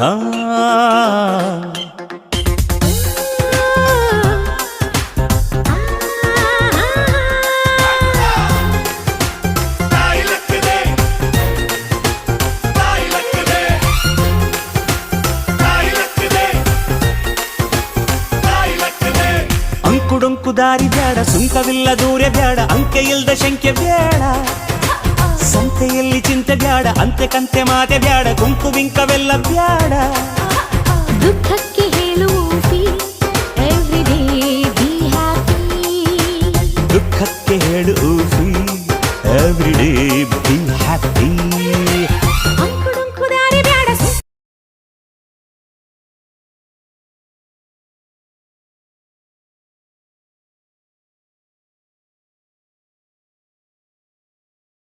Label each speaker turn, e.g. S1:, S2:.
S1: ಆ ಅಂಕುಡೊಂಕು ದಾರಿ ಬ್ಯಾಡ, ಸುಂಕವಿಲ್ಲ ದೂರ ಬ್ಯಾಡ, ಅಂಕೆ ಇಲ್ದ ಶಂಕೆ ಬ್ಯಾಡ, ಸಂತೆಯಲ್ಲಿ ಚಿಂತೆ ಬ್ಯಾಡ, ಅಂತೆ ಕಂತೆ ಮಾತೆ ಬ್ಯಾಡ, ಕುಂಕು ಬಿಂಕವೆಲ್ಲ ಬ್ಯಾಡ.
S2: ದುಃಖಕ್ಕೆ ಹೇಳು ಎವ್ರಿ ಡೇ ಬಿ ಹ್ಯಾಪಿ,
S1: ದುಃಖಕ್ಕೆ ಹೇಳು